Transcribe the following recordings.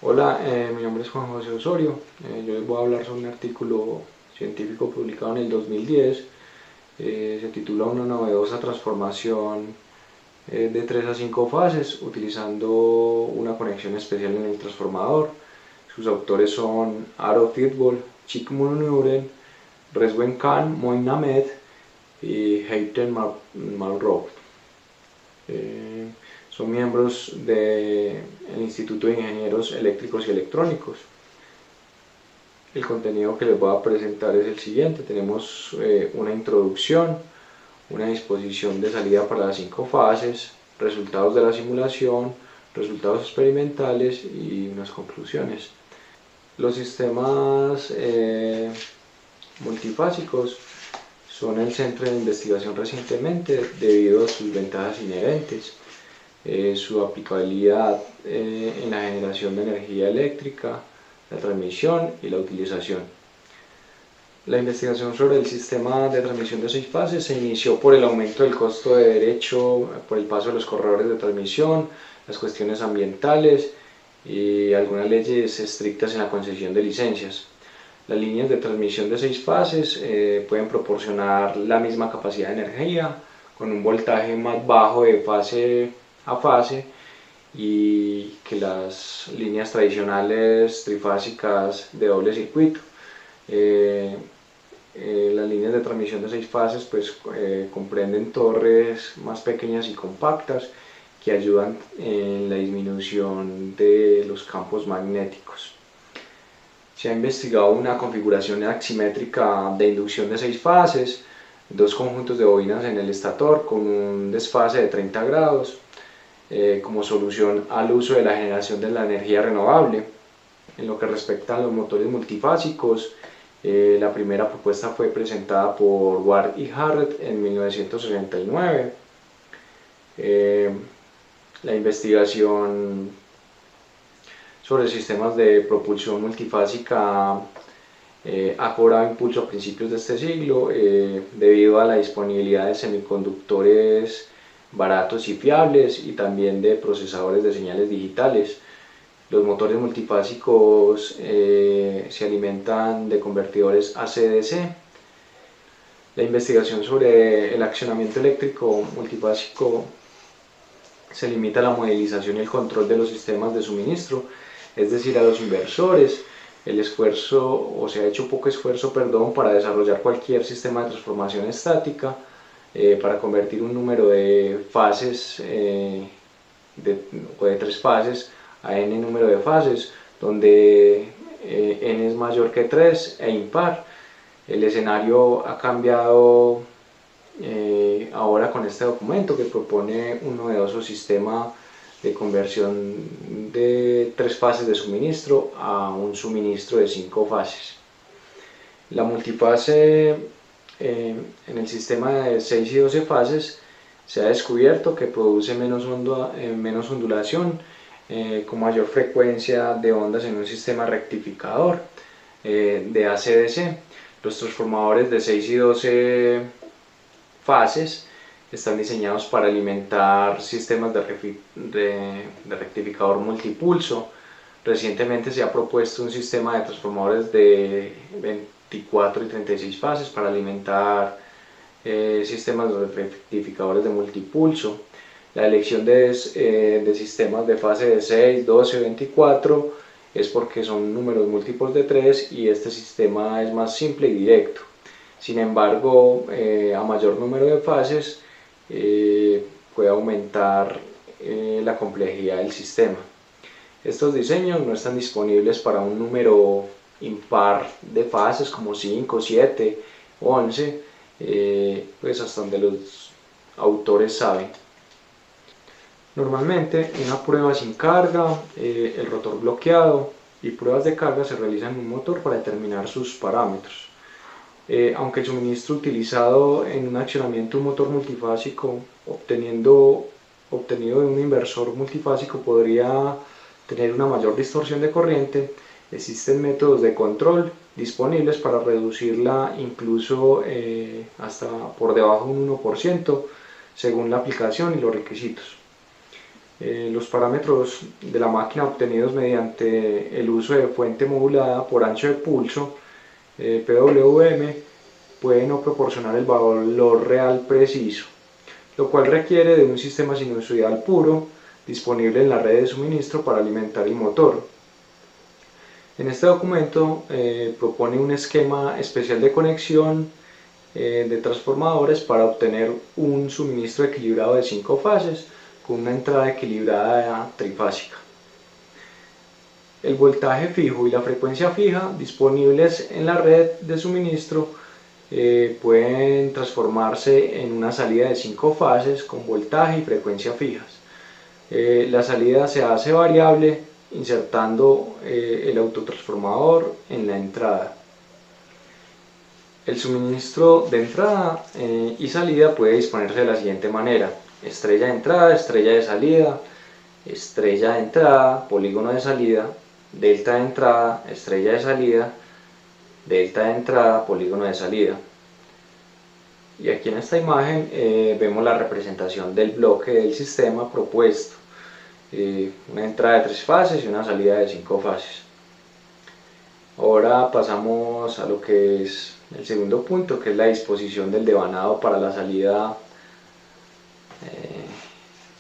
Hola, mi nombre es Juan José Osorio. Yo les voy a hablar sobre un artículo científico publicado en el 2010. Se titula Una novedosa transformación de 3 a 5 fases utilizando una conexión especial en el transformador. Sus autores son Aro Fitbol, Chikmun Nuren, Rezwen Khan, Moin Ahmed y Heiten Malraux. Eh, Son miembros del Instituto de Ingenieros Eléctricos y Electrónicos. El contenido que les voy a presentar es el siguiente. Tenemos una introducción, una disposición de salida para las 5 fases, resultados de la simulación, resultados experimentales y unas conclusiones. Los sistemas multifásicos son el centro de investigación recientemente debido a sus ventajas inherentes, su aplicabilidad en la generación de energía eléctrica, la transmisión y la utilización. La investigación sobre el sistema de transmisión de 6 fases se inició por el aumento del costo de derecho, por el paso de los corredores de transmisión, las cuestiones ambientales y algunas leyes estrictas en la concesión de licencias. Las líneas de transmisión de 6 fases pueden proporcionar la misma capacidad de energía con un voltaje más bajo de fase a fase y que las líneas tradicionales trifásicas de doble circuito. Las líneas de transmisión de 6 fases comprenden torres más pequeñas y compactas que ayudan en la disminución de los campos magnéticos. Se ha investigado una configuración aximétrica de inducción de 6 fases, dos conjuntos de bobinas en el estator con un desfase de 30 grados como solución al uso de la generación de la energía renovable. En lo que respecta a los motores multifásicos, la primera propuesta fue presentada por Ward y Harrod en 1969. La investigación sobre sistemas de propulsión multifásica ha cobrado impulso a principios de este siglo debido a la disponibilidad de semiconductores baratos y fiables y también de procesadores de señales digitales. Los motores multifásicos se alimentan de convertidores AC-DC. La investigación sobre el accionamiento eléctrico multifásico se limita a la modelización y el control de los sistemas de suministro, es decir, a los inversores. Se ha hecho poco esfuerzo, para desarrollar cualquier sistema de transformación estática para convertir un número de fases o de 3 fases a n número de fases, donde n es mayor que 3 e impar. El escenario ha cambiado ahora con este documento que propone un novedoso sistema de conversión de 3 fases de suministro a un suministro de 5 fases. La multifase en el sistema de 6 y 12 fases se ha descubierto que produce menos ondulación con mayor frecuencia de ondas en un sistema rectificador de AC/DC. Los transformadores de 6 y 12 fases están diseñados para alimentar sistemas de rectificador multipulso. Recientemente se ha propuesto un sistema de transformadores de 24 y 36 fases para alimentar sistemas de rectificadores de multipulso. La elección de sistemas de fase de 6, 12 o 24 es porque son números múltiplos de 3 y este sistema es más simple y directo. Sin embargo, a mayor número de fases puede aumentar la complejidad del sistema. Estos diseños no están disponibles para un número impar de fases como 5, 7 o 11, pues hasta donde los autores saben. Normalmente una prueba sin carga, el rotor bloqueado y pruebas de carga se realizan en un motor para determinar sus parámetros. Aunque el suministro utilizado en un accionamiento de un motor multifásico obtenido de un inversor multifásico podría tener una mayor distorsión de corriente, existen métodos de control disponibles para reducirla incluso hasta por debajo de un 1% según la aplicación y los requisitos. Los parámetros de la máquina obtenidos mediante el uso de fuente modulada por ancho de pulso, PWM, pueden no proporcionar el valor real preciso, lo cual requiere de un sistema sinusoidal puro disponible en la red de suministro para alimentar el motor. En este documento propone un esquema especial de conexión de transformadores para obtener un suministro equilibrado de 5 fases con una entrada equilibrada trifásica. El voltaje fijo y la frecuencia fija disponibles en la red de suministro pueden transformarse en una salida de 5 fases con voltaje y frecuencia fijas. La salida se hace variable insertando el autotransformador en la entrada. El suministro de entrada y salida puede disponerse de la siguiente manera: estrella de entrada, estrella de salida, estrella de entrada, polígono de salida, delta de entrada, estrella de salida, delta de entrada, polígono de salida. Y aquí en esta imagen vemos la representación del bloque del sistema propuesto, una entrada de 3 fases y una salida de 5 fases. Ahora pasamos a lo que es el segundo punto, que es la disposición del devanado para la salida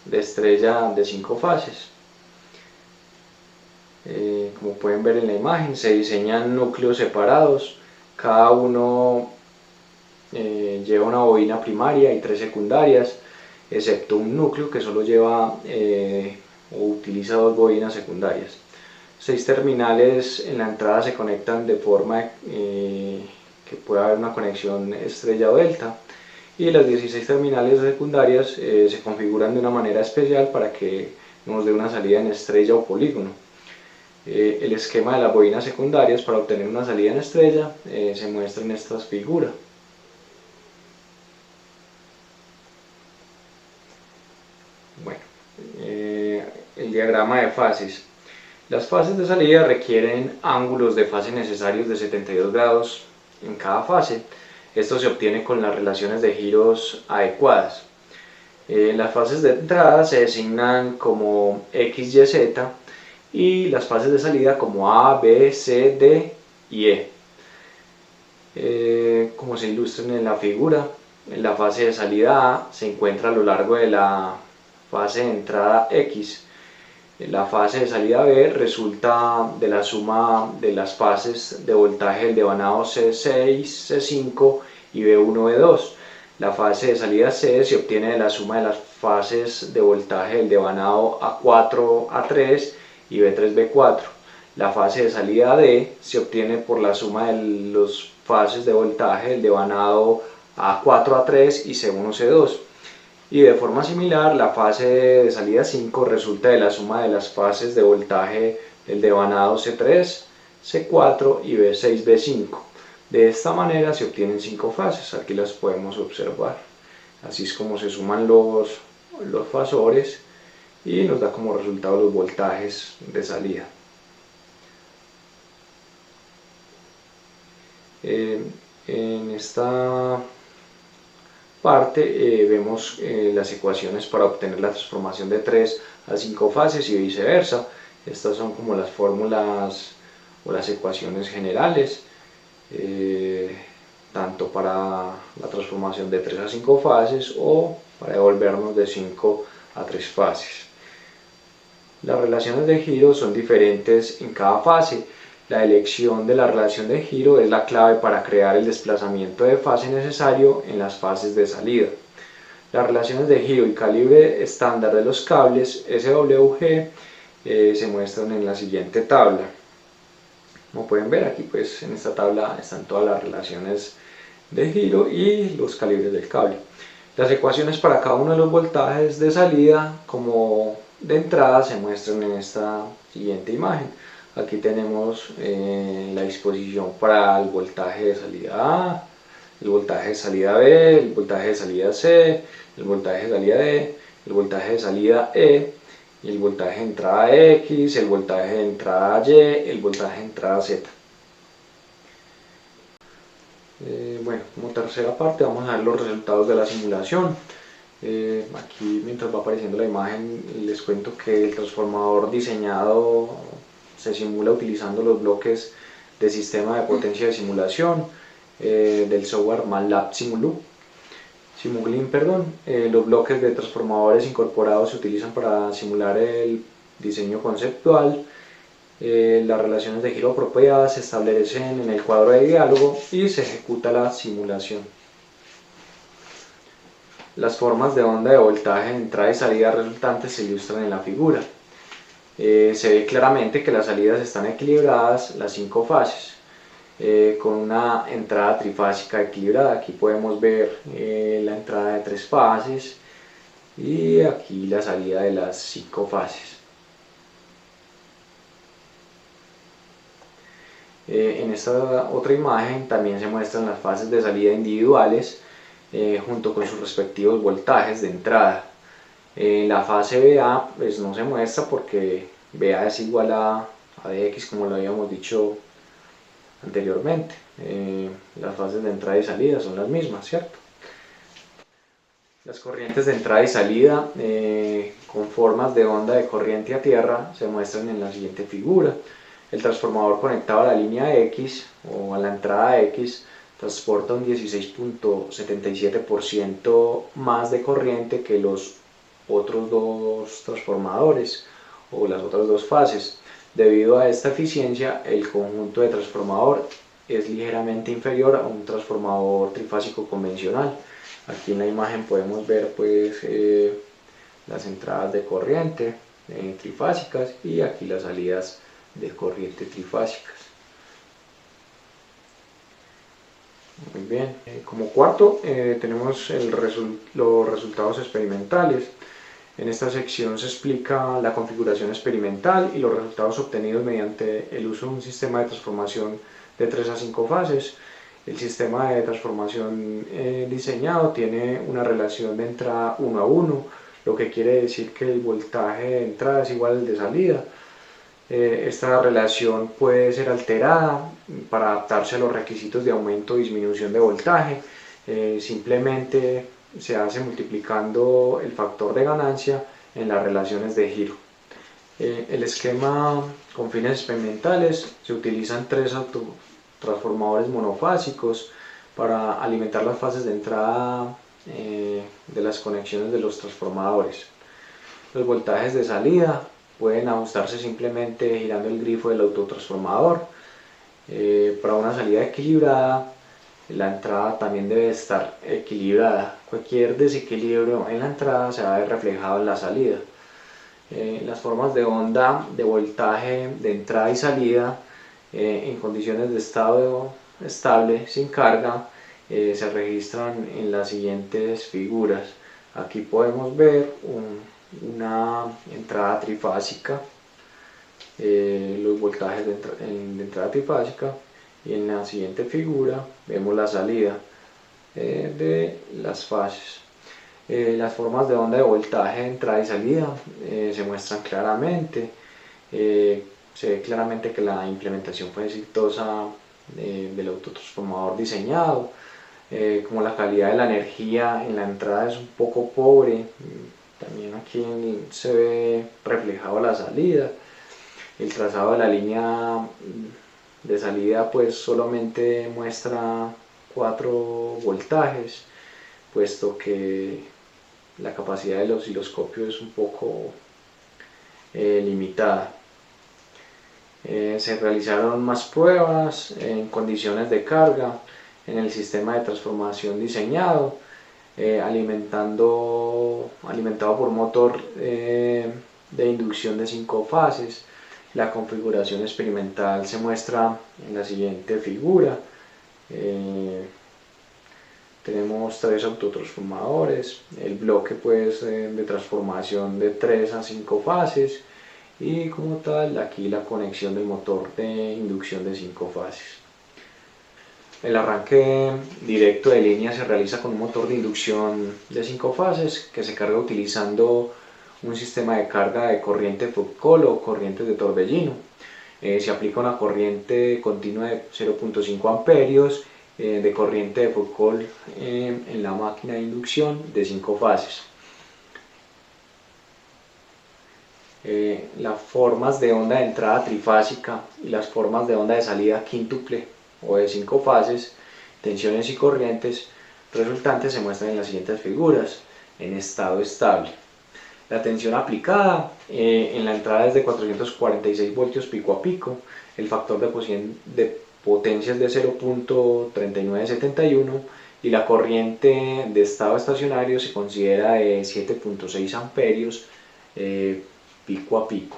de estrella de 5 fases. Como pueden ver en la imagen, se diseñan núcleos separados, cada uno lleva una bobina primaria y 3 secundarias, excepto un núcleo que solo lleva o utiliza 2 bobinas secundarias. 6 terminales en la entrada se conectan de forma que pueda haber una conexión estrella o delta, y las 16 terminales secundarias se configuran de una manera especial para que nos dé una salida en estrella o polígono. El esquema de las bobinas secundarias para obtener una salida en estrella se muestra en esta figura. Bueno, el diagrama de fases. Las fases de salida requieren ángulos de fase necesarios de 72 grados en cada fase. Esto se obtiene con las relaciones de giros adecuadas. Las fases de entrada se designan como X, Y, Z, y las fases de salida como A, B, C, D y E. Como se ilustran en la figura, en la fase de salida A se encuentra a lo largo de la fase de entrada X. La fase de salida B resulta de la suma de las fases de voltaje del devanado C6, C5 y B1, B2. La fase de salida C se obtiene de la suma de las fases de voltaje del devanado A4, A3 y B3, B4. La fase de salida D se obtiene por la suma de las fases de voltaje del devanado A4, A3 y C1, C2. Y de forma similar, la fase de salida 5 resulta de la suma de las fases de voltaje del devanado C3, C4 y B6, B5. De esta manera se obtienen 5 fases, aquí las podemos observar. Así es como se suman los fasores y nos da como resultado los voltajes de salida. En esta parte vemos las ecuaciones para obtener la transformación de 3 a 5 fases y viceversa. Estas son como las fórmulas o las ecuaciones generales, tanto para la transformación de 3 a 5 fases o para devolvernos de 5 a 3 fases. Las relaciones de giro son diferentes en cada fase. La elección de la relación de giro es la clave para crear el desplazamiento de fase necesario en las fases de salida. Las relaciones de giro y calibre estándar de los cables SWG se muestran en la siguiente tabla. Como pueden ver aquí, pues en esta tabla están todas las relaciones de giro y los calibres del cable. Las ecuaciones para cada uno de los voltajes de salida como de entrada se muestran en esta siguiente imagen. Aquí tenemos la disposición para el voltaje de salida A, el voltaje de salida B, el voltaje de salida C, el voltaje de salida D, el voltaje de salida E, el voltaje de entrada X, el voltaje de entrada Y, el voltaje de entrada Z. Bueno, como tercera parte vamos a ver los resultados de la simulación. Aquí mientras va apareciendo la imagen les cuento que el transformador diseñado se simula utilizando los bloques de sistema de potencia de simulación del software MATLAB Simulink. Los bloques de transformadores incorporados se utilizan para simular el diseño conceptual. Las relaciones de giro apropiadas se establecen en el cuadro de diálogo y se ejecuta la simulación. Las formas de onda de voltaje de entrada y salida resultantes se ilustran en la figura. Se ve claramente que las salidas están equilibradas, las 5 fases, con una entrada trifásica equilibrada. Aquí podemos ver la entrada de 3 fases y aquí la salida de las 5 fases. En esta otra imagen también se muestran las fases de salida individuales junto con sus respectivos voltajes de entrada. La fase BA pues no se muestra porque BA es igual a dx, como lo habíamos dicho anteriormente. Las fases de entrada y salida son las mismas, ¿cierto? Las corrientes de entrada y salida con formas de onda de corriente a tierra se muestran en la siguiente figura. El transformador conectado a la línea X o a la entrada X transporta un 16.77% más de corriente que los otros dos transformadores o las otras dos fases. Debido a esta eficiencia, el conjunto de transformador es ligeramente inferior a un transformador trifásico convencional. Aquí en la imagen podemos ver pues las entradas de corriente trifásicas y aquí las salidas de corriente trifásicas. Muy bien. Como cuarto tenemos los resultados experimentales. En esta sección se explica la configuración experimental y los resultados obtenidos mediante el uso de un sistema de transformación de 3 a 5 fases. El sistema de transformación diseñado tiene una relación de entrada 1 a 1, lo que quiere decir que el voltaje de entrada es igual al de salida. Esta relación puede ser alterada para adaptarse a los requisitos de aumento o disminución de voltaje. Simplemente se hace multiplicando el factor de ganancia en las relaciones de giro. El esquema con fines experimentales se utilizan 3 transformadores monofásicos para alimentar las fases de entrada de las conexiones de los transformadores. Los voltajes de salida pueden ajustarse simplemente girando el grifo del autotransformador. Para una salida equilibrada, la entrada también debe estar equilibrada. Cualquier desequilibrio en la entrada se va a ver reflejado en la salida. Las formas de onda de voltaje de entrada y salida en condiciones de estado estable sin carga se registran en las siguientes figuras. Aquí podemos ver una entrada trifásica, los voltajes de entrada trifásica, y en la siguiente figura vemos la salida de las fases. Las formas de onda de voltaje de entrada y salida se muestran claramente. Se ve claramente que la implementación fue exitosa del autotransformador diseñado. Como la calidad de la energía en la entrada es un poco pobre, también aquí se ve reflejado la salida. El trazado de la línea de salida pues solamente muestra 4 voltajes, puesto que la capacidad del osciloscopio es un poco limitada. Se realizaron más pruebas en condiciones de carga en el sistema de transformación diseñado, alimentado por motor de inducción de 5 fases. La configuración experimental se muestra en la siguiente figura. Tenemos 3 autotransformadores, el bloque pues, de transformación de 3 a 5 fases y como tal aquí la conexión del motor de inducción de 5 fases. El arranque directo de línea se realiza con un motor de inducción de 5 fases que se carga utilizando un sistema de carga de corriente Foucault o corriente de torbellino. Se aplica una corriente continua de 0.5 amperios de corriente de Foucault en la máquina de inducción de 5 fases. Las formas de onda de entrada trifásica y las formas de onda de salida quíntuple o de 5 fases, tensiones y corrientes resultantes se muestran en las siguientes figuras en estado estable. La tensión aplicada en la entrada es de 446 voltios pico a pico, el factor de potencia es de 0.3971 y la corriente de estado estacionario se considera de 7.6 amperios pico a pico.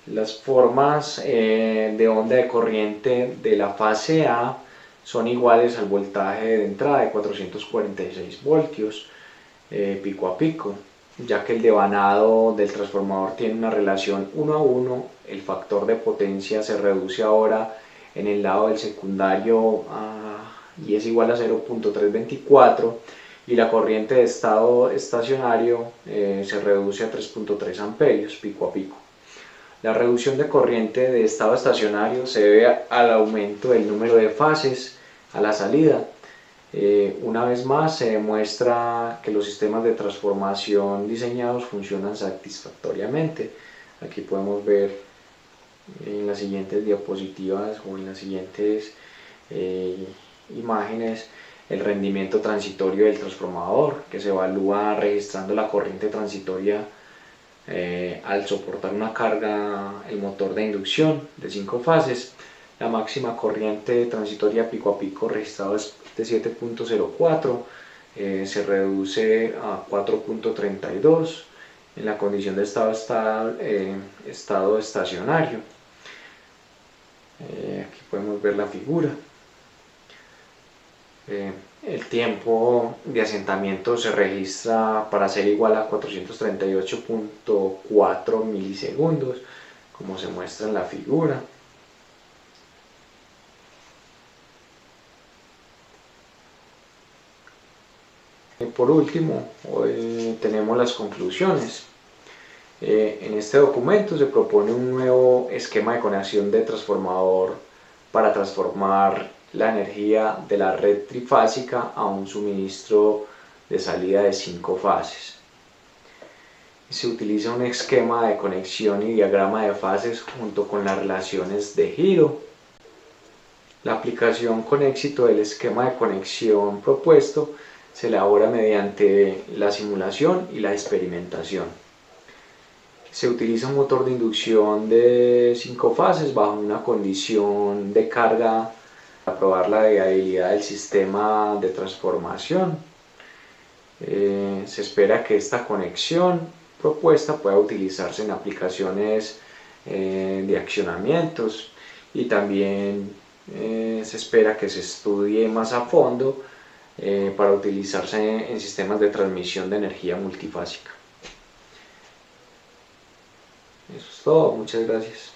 Las formas de onda de corriente de la fase A son iguales al voltaje de entrada de 446 voltios pico a pico, ya que el devanado del transformador tiene una relación 1 a 1, el factor de potencia se reduce ahora en el lado del secundario y es igual a 0.324 y la corriente de estado estacionario se reduce a 3.3 amperios pico a pico. La reducción de corriente de estado estacionario se debe al aumento del número de fases a la salida. Una vez más se demuestra que los sistemas de transformación diseñados funcionan satisfactoriamente. Aquí podemos ver en las siguientes diapositivas o en las siguientes imágenes el rendimiento transitorio del transformador, que se evalúa registrando la corriente transitoria al soportar una carga el motor de inducción de 5 fases. La máxima corriente transitoria pico a pico registrado es de 7.04, se reduce a 4.32 en la condición de estado estacionario. Aquí podemos ver la figura. El tiempo de asentamiento se registra para ser igual a 438.4 milisegundos, como se muestra en la figura. Por último, hoy tenemos las conclusiones. En este documento se propone un nuevo esquema de conexión de transformador para transformar la energía de la red trifásica a un suministro de salida de 5 fases. Se utiliza un esquema de conexión y diagrama de fases junto con las relaciones de giro. La aplicación con éxito del esquema de conexión propuesto se elabora mediante la simulación y la experimentación. Se utiliza un motor de inducción de 5 fases bajo una condición de carga para probar la viabilidad del sistema de transformación. Se espera que esta conexión propuesta pueda utilizarse en aplicaciones de accionamientos y también se espera que se estudie más a fondo para utilizarse en sistemas de transmisión de energía multifásica. Eso es todo, muchas gracias.